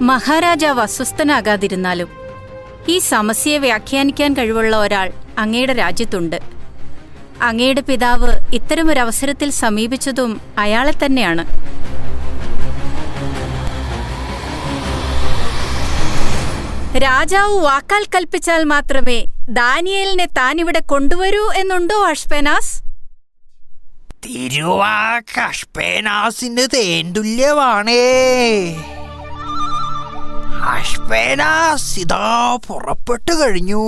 മഹാരാജാവ് അസ്വസ്ഥനാകാതിരുന്നാലും ഈ സമസ്യയെ വ്യാഖ്യാനിക്കാൻ കഴിവുള്ള ഒരാൾ അങ്ങയുടെ രാജ്യത്തുണ്ട്. അങ്ങയുടെ പിതാവ് ഇത്തരമൊരവസരത്തിൽ സമീപിച്ചതും അയാളെ തന്നെയാണ്. രാജാവ് വാക്കാൽ കൽപ്പിച്ചാൽ മാത്രമേ ദാനിയേലിനെ താനിവിടെ കൊണ്ടുവരൂ എന്നുണ്ടോ അഷ്പേനാസ്? തിരുവാക്ക് അഷ്പേനാസിന് തേൻതുല്യമാണേ. അഷ്പേനാസ് ഇതാ പുറപ്പെട്ടു കഴിഞ്ഞു.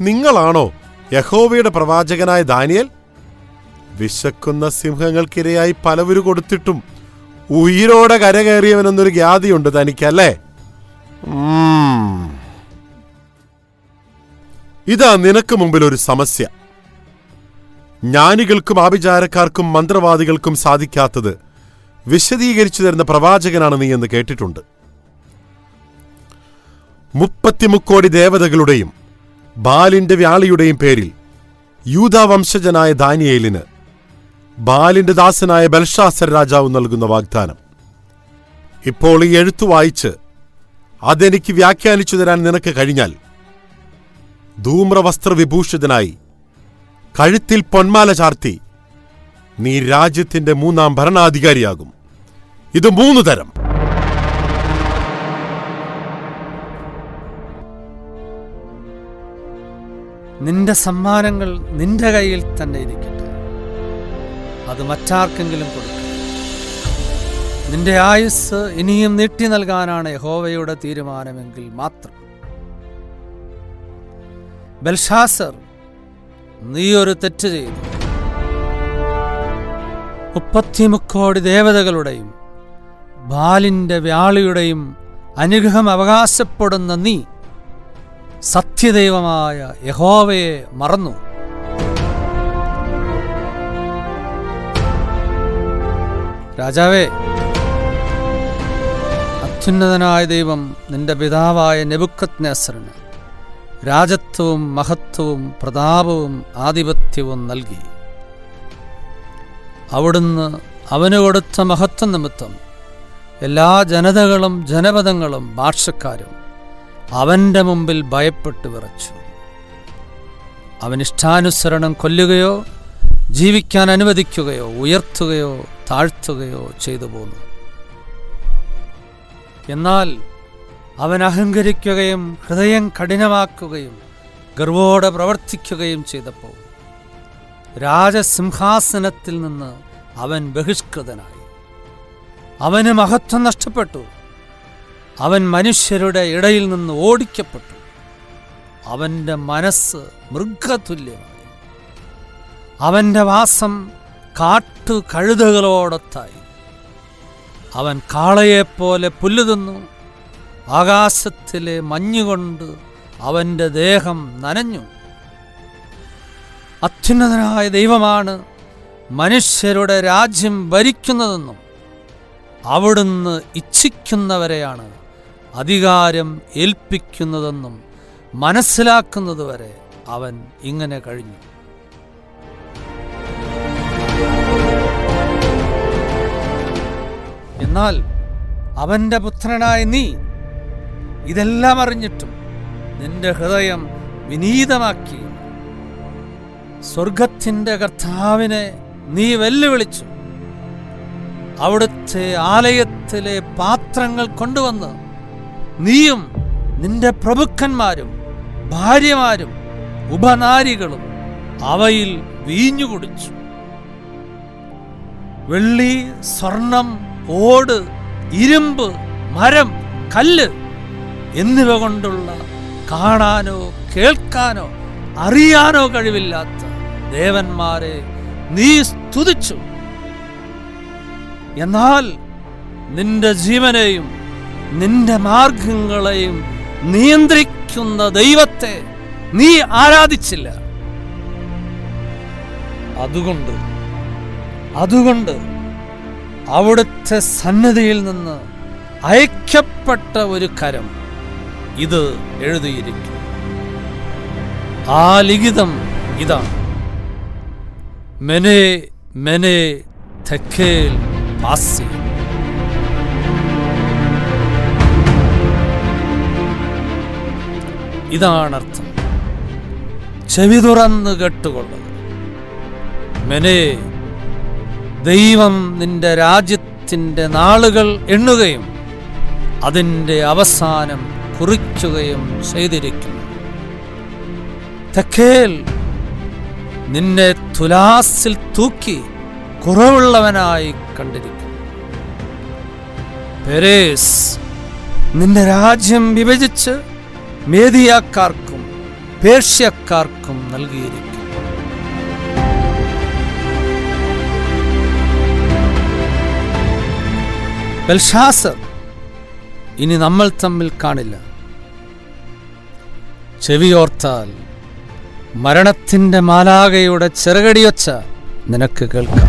നിങ്ങളാണോ യഹോവയുടെ പ്രവാചകനായ ദാനിയേൽ? വിശക്കുന്ന സിംഹങ്ങൾക്കിരയായി പലവരു കൊടുത്തിട്ടും ഉയിരോടെ കരകയറിയവനെന്നൊരു ഖ്യാതിയുണ്ട് തനിക്കല്ലേ? ഇതാ നിനക്ക് മുമ്പിൽ ഒരു സമസ്യ. ജ്ഞാനികൾക്കും ആഭിചാരക്കാർക്കും മന്ത്രവാദികൾക്കും സാധിക്കാത്തത് വിശദീകരിച്ചു തരുന്ന പ്രവാചകനാണ് നീ എന്ന് കേട്ടിട്ടുണ്ട്. 33 കോടി ദേവതകളുടെയും ബാലിന്റെ വ്യാളിയുടെയും പേരിൽ യൂദാവംശജനായ ദാനിയേലിന് ബാലിന്റെ ദാസനായ ബൽഷാസർ രാജാവ് നൽകുന്ന വാഗ്ദാനം. ഇപ്പോൾ ഈ എഴുത്തു വായിച്ച് അതെനിക്ക് വ്യാഖ്യാനിച്ചു തരാൻ നിനക്ക് കഴിഞ്ഞാൽ ധൂമ്രവസ്ത്രവിഭൂഷിതനായി കഴുത്തിൽ പൊന്മാല ചാർത്തി നീ രാജ്യത്തിന്റെ 3ാം ഭരണാധികാരിയാകും. ഇത് 3 തരം. നിന്റെ സമ്മാനങ്ങൾ നിന്റെ കയ്യിൽ തന്നെ ഇരിക്കട്ടെ, അത് മറ്റാർക്കെങ്കിലും കൊടുക്കും. നിന്റെ ആയുസ് ഇനിയും നീട്ടി നൽകാനാണ് യഹോവയുടെ തീരുമാനമെങ്കിൽ മാത്രം. ബൽഷാസർ, നീ ഒരു തെറ്റ് ചെയ്തു. 33 കോടി ദേവതകളുടെയും ബാലിന്റെ വ്യാളിയുടെയും അനുഗ്രഹം അവകാശപ്പെടുന്ന നീ സത്യദൈവമായ യഹോവയെ മറന്നു. രാജാവേ, അത്യുന്നതനായ ദൈവം നിന്റെ പിതാവായ നെബൂഖദ്നേസറിന് രാജത്വവും മഹത്വവും പ്രതാപവും ആധിപത്യവും നൽകി. അവിടുന്ന് അവന് കൊടുത്ത മഹത്വം നിമിത്തം എല്ലാ ജനതകളും ജനപദങ്ങളും ഭാഷക്കാരും അവന്റെ മുമ്പിൽ ഭയപ്പെട്ടു വിറച്ചു. അവനിഷ്ടാനുസരണം കൊല്ലുകയോ ജീവിക്കാൻ അനുവദിക്കുകയോ ഉയർത്തുകയോ താഴ്ത്തുകയോ ചെയ്തു പോന്നു. എന്നാൽ അവൻ അഹങ്കരിക്കുകയും ഹൃദയം കഠിനമാക്കുകയും ഗർവോടെ പ്രവർത്തിക്കുകയും ചെയ്തപ്പോൾ രാജസിംഹാസനത്തിൽ നിന്ന് അവൻ ബഹിഷ്കൃതനായി. അവന് മഹത്വം നഷ്ടപ്പെട്ടു. അവൻ മനുഷ്യരുടെ ഇടയിൽ നിന്ന് ഓടിക്കപ്പെട്ടു. അവൻ്റെ മനസ്സ് മൃഗതുല്യമായി. അവൻ്റെ വാസം കാട്ടുകഴുതകളോടൊത്തായി. അവൻ കാളയെപ്പോലെ പുല്ലുതിന്നു. ആകാശത്തിലെ മഞ്ഞുകൊണ്ട് അവൻ്റെ ദേഹം നനഞ്ഞു. അത്യുന്നതനായ ദൈവമാണ് മനുഷ്യരുടെ രാജ്യം ഭരിക്കുന്നതെന്നും അവിടുന്ന് ഇച്ഛിക്കുന്നവരെയാണ് അധികാരം ഏൽപ്പിക്കുന്നതെന്നും മനസ്സിലാക്കുന്നതുവരെ അവൻ ഇങ്ങനെ കഴിഞ്ഞു. എന്നാൽ അവൻ്റെ പുത്രനായ നീ ഇതെല്ലാം അറിഞ്ഞിട്ടും നിന്റെ ഹൃദയം വിനീതമാക്കി സ്വർഗത്തിൻ്റെ കർത്താവിനെ നീ വെല്ലുവിളിച്ചു. അവിടുത്തെ ആലയത്തിലെ പാത്രങ്ങൾ കൊണ്ടുവന്ന് നീയും നിന്റെ പ്രഭുക്കന്മാരും ഭാര്യമാരും ഉപനാരികളും അവയിൽ വീഞ്ഞു കുടിച്ചു. വെള്ളി, സ്വർണം, ഓട്, ഇരുമ്പ്, മരം, കല്ല് എന്നിവ കൊണ്ടുള്ള കാണാനോ കേൾക്കാനോ അറിയാനോ കഴിവില്ലാത്ത ദേവന്മാരെ നീ സ്തുതിച്ചു. എന്നാൽ നിന്റെ ജീവനെയും നിന്റെ മാർഗങ്ങളെയും നിയന്ത്രിക്കുന്ന ദൈവത്തെ നീ ആരാധിച്ചില്ല. അതുകൊണ്ട് അവിടുത്തെ സന്നിധിയിൽ നിന്ന് അയക്കപ്പെട്ട ഒരു കരം ഇത് എഴുതിയിരിക്കും. ആ ലിഖിതം ഇതാണ്: മെനെ മെനെ തെക്കേൽ പാസി. ഇതാണർത്ഥം. ചെവി തുറന്ന് കേട്ടുകൊള്ളുക. മെനെ, ദൈവം നിന്റെ രാജ്യത്തിൻ്റെ നാളുകൾ എണ്ണുകയും അതിൻ്റെ അവസാനം കുറിക്കുകയും ചെയ്തിരിക്കുന്നു. തെക്കേൽ, നിന്നെ തുലാസിൽ തൂക്കി കുറവുള്ളവനായി കണ്ടിരിക്കുന്നു. പെരേസ്, നിന്റെ രാജ്യം വിഭജിച്ച് മേദിയാക്കാർക്കും പേർഷ്യക്കാർക്കും നൽകിയിരിക്കുന്നു. ബെൽഷാസർ, ഇനി നമ്മൾ തമ്മിൽ കാണില്ല. ചെവിയോർത്താൽ മരണത്തിൻ്റെ മാലാകയുടെ ചിറകടിയൊച്ച നിനക്ക് കേൾക്കാം.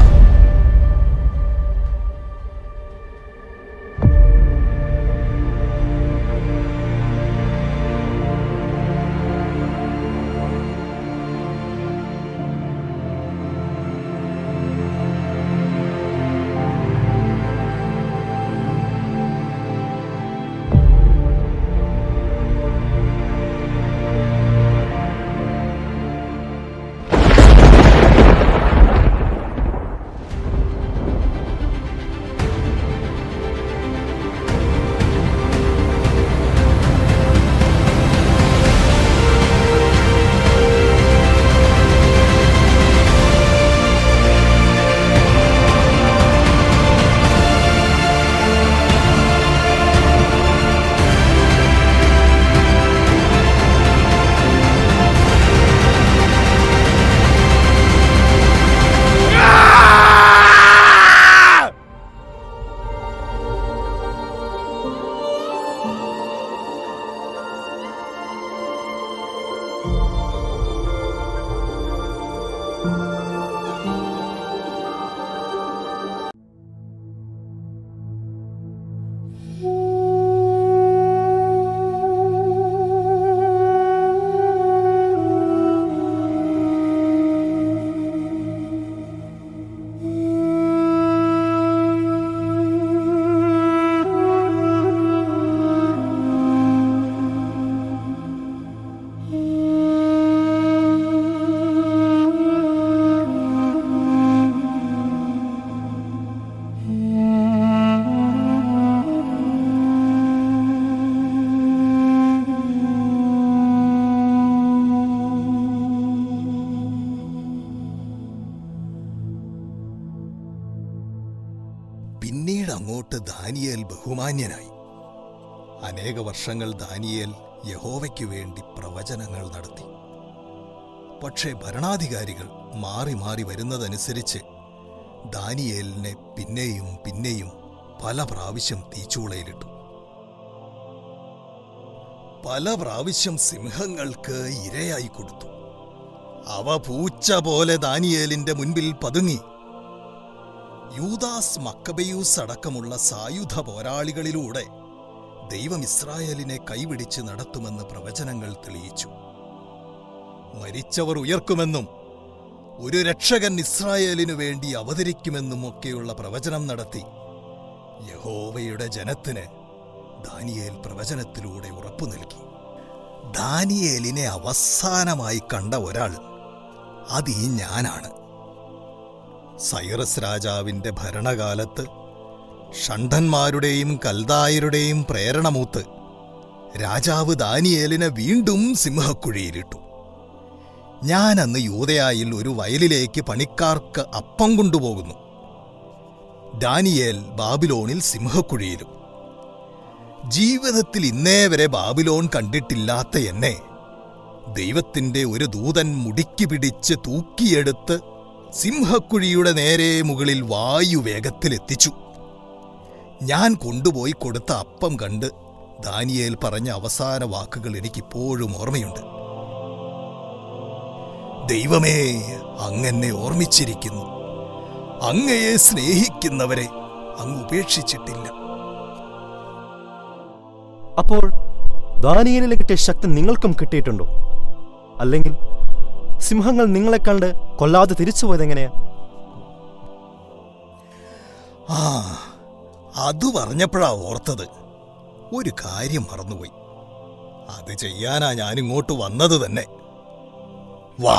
പിന്നീട് അങ്ങോട്ട് ദാനിയേൽ ബഹുമാന്യനായി. അനേക വർഷങ്ങൾ ദാനിയേൽ യഹോവയ്ക്കു വേണ്ടി പ്രവചനങ്ങൾ നടത്തി. പക്ഷേ ഭരണാധികാരികൾ മാറി മാറി വരുന്നതനുസരിച്ച് ദാനിയേലിനെ പിന്നെയും പിന്നെയും പല പ്രാവശ്യം തീച്ചൂളയിലിട്ടു. പല പ്രാവശ്യം സിംഹങ്ങൾക്ക് ഇരയായി കൊടുത്തു. അവ പൂച്ച പോലെ ദാനിയേലിന്റെ മുൻപിൽ പതുങ്ങി. യൂദാസ് മക്കബയൂസ് അടക്കമുള്ള സായുധ പോരാളികളിലൂടെ ദൈവം ഇസ്രായേലിനെ കൈപിടിച്ച് നടത്തുമെന്ന് പ്രവചനങ്ങൾ തെളിയിച്ചു. മരിച്ചവർ ഉയർക്കുമെന്നും ഒരു രക്ഷകൻ ഇസ്രായേലിനു വേണ്ടി അവതരിക്കുമെന്നും ഒക്കെയുള്ള പ്രവചനം നടത്തി യഹോവയുടെ ജനത്തിന് ദാനിയേൽ പ്രവചനത്തിലൂടെ ഉറപ്പു നൽകി. ദാനിയേലിനെ അവസാനമായി കണ്ട ഒരാൾ അത് ഈ ഞാനാണ്. സൈറസ് രാജാവിന്റെ ഭരണകാലത്ത് ഷണ്ഡന്മാരുടെയും കൽദായരുടെയും പ്രേരണമൂത്ത് രാജാവ് ദാനിയേലിനെ വീണ്ടും സിംഹക്കുഴിയിലിട്ടു. ഞാൻ അന്ന് യൂദയായിൽ ഒരു വയലിലേക്ക് പണിക്കാർക്ക് അപ്പം കൊണ്ടുപോകുന്നു. ദാനിയേൽ ബാബിലോണിൽ സിംഹക്കുഴിയിലും. ജീവിതത്തിൽ ഇന്നേ വരെ ബാബിലോൺ കണ്ടിട്ടില്ലാത്ത എന്നെ ദൈവത്തിന്റെ ഒരു ദൂതൻ മുടിക്ക് പിടിച്ച് തൂക്കിയെടുത്ത് സിംഹക്കുഴിയുടെ നേരെ മുകളിൽ വായുവേഗത്തിലെത്തിച്ചു. ഞാൻ കൊണ്ടുപോയി കൊടുത്ത അപ്പം കണ്ട് ദാനിയേൽ പറഞ്ഞ അവസാന വാക്കുകൾ എനിക്കിപ്പോഴും ഓർമ്മയുണ്ട്. ദൈവമേ, അങ്ങെന്നെ ഓർമ്മിച്ചിരിക്കുന്നു. അങ്ങയെ സ്നേഹിക്കുന്നവരെ അങ്ങ് ഉപേക്ഷിച്ചിട്ടില്ല. അപ്പോൾ ദാനിയേലിന് കിട്ടിയ ശക്തി നിങ്ങൾക്കും കിട്ടിയിട്ടുണ്ടോ? അല്ലെങ്കിൽ സിംഹങ്ങൾ നിങ്ങളെ കണ്ട് കൊല്ലാതെ തിരിച്ചു പോയതെങ്ങനെയാ? ആ, അത് പറഞ്ഞപ്പോഴാ ഓർത്തത്. ഒരു കാര്യം മറന്നുപോയി. അത് ചെയ്യാനാ ഞാനിങ്ങോട്ട് വന്നത് തന്നെ. വാ.